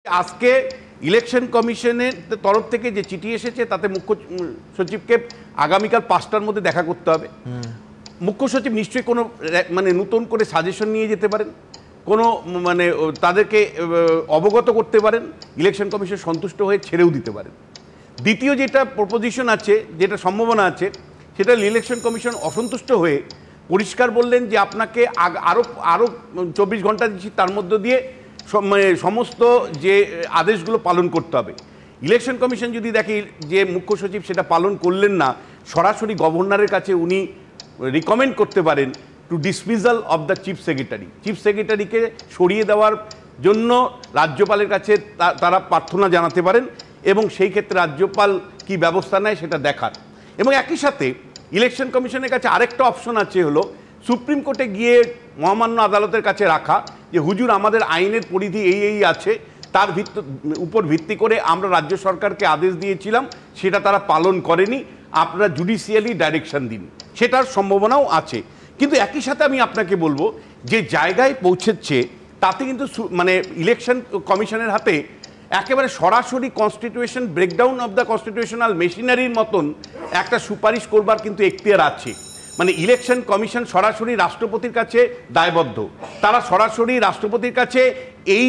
আজকে ইলেকশন কমিশনের তরফ থেকে যে চিঠি এসেছে তাতে মুখ্য সচিবকে আগামীকাল 5টার মধ্যে দেখা করতে হবে। মুখ্য সচিব নিশ্চয়ই কোনো নতুন করে সাজেশন নিয়ে যেতে পারেন, কোনো তাদেরকে অবগত করতে পারেন, ইলেকশন কমিশন সন্তুষ্ট হয়ে ছেড়েও দিতে পারেন। দ্বিতীয় যেটা প্রপোজিশন আছে, যেটা সম্ভাবনা আছে, সেটা ইলেকশন কমিশন অসন্তুষ্ট হয়ে পরিষ্কার বললেন যে আপনাকে আরও 24 ঘন্টা দিচ্ছি, তার মধ্য দিয়ে সমস্ত যে আদেশগুলো পালন করতে হবে। ইলেকশন কমিশন যদি দেখে যে মুখ্য সচিব সেটা পালন করলেন না, সরাসরি গভর্নরের কাছে উনি রিকমেন্ড করতে পারেন to dismissal of the chief secretary. Chief সেক্রেটারিকে সরিয়ে দেওয়ার জন্য রাজ্যপালের কাছে তারা প্রার্থনা জানাতে পারেন এবং সেই ক্ষেত্রে রাজ্যপাল কি ব্যবস্থা নেয় সেটা দেখার। এবং একই সাথে ইলেকশন কমিশনের কাছে আরেকটা অপশন আছে, হলো সুপ্রিম কোর্টে গিয়ে মহামান্য আদালতের কাছে রাখা যে হুজুর আমাদের আইনের পরিধি এই আছে, তার উপর ভিত্তি করে আমরা রাজ্য সরকারকে আদেশ দিয়েছিলাম, সেটা তারা পালন করেনি, আপনারা জুডিশিয়ালি ডাইরেকশন দিন, সেটার সম্ভাবনাও আছে। কিন্তু একই সাথে আমি আপনাকে বলবো যে জায়গায় পৌঁছেছে তাতে কিন্তু ইলেকশন কমিশনের হাতে একেবারে সরাসরি constitution breakdown of the constitutional মেশিনারির মতন একটা সুপারিশ করবার কিন্তু এখতিয়ার আছে। ইলেকশন কমিশন সরাসরি রাষ্ট্রপতির কাছে দায়বদ্ধ, তারা সরাসরি রাষ্ট্রপতির কাছে এই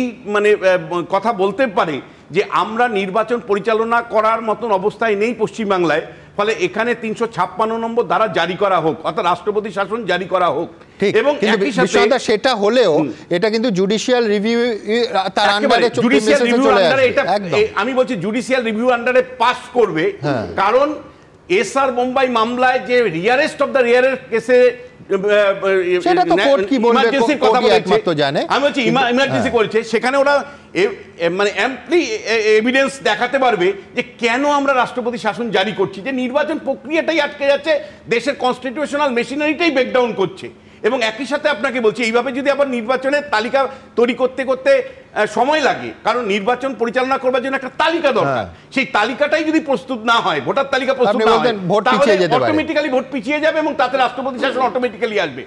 কথা বলতে পারে যে আমরা নির্বাচন পরিচালনা করার মতন অবস্থায় নেই পশ্চিমবাংলায়, ফলে এখানে 356 নম্বর ধারা জারি করা হোক, অর্থাৎ রাষ্ট্রপতি শাসন জারি করা হোক। এবং একই সাথে সেটা হলেও এটা কিন্তু জুডিশিয়াল রিভিউ তার আন্ডারে আমি বলছি জুডিশিয়াল রিভিউ আন্ডারে পাস করবে, কারণ এসআর মুম্বাই মামলায় যে রিয়ারেস্ট অফ দ্য রিয়ারেস্ট কেসে ইমার্জেন্সির কথা বলেছে, আমি বলছি ইমার্জেন্সি করেছে, সেখানে ওরা অ্যাম্পলি এভিডেন্স দেখাতে পারবে যে কেন আমরা রাষ্ট্রপতি শাসন জারি করছি, যে নির্বাচন প্রক্রিয়াটাই আটকে যাচ্ছে, দেশের কনস্টিটিউশনাল মেশিনারিটাই ব্রেকডাউন করছে। এবং একই সাথে আপনাকে বলছি এইভাবে যদি আবার নির্বাচনের তালিকা তৈরি করতে করতে সময় লাগে, কারণ নির্বাচন পরিচালনা করবার জন্য একটা তালিকা দরকার, সেই তালিকাটাই যদি প্রস্তুত না হয়, ভোটার তালিকা প্রস্তুত না হয়, তাহলে অটোমেটিক্যালি ভোট পিছিয়ে যাবে এবং তাতে রাষ্ট্রপতি শাসন অটোমেটিক্যালি আসবে।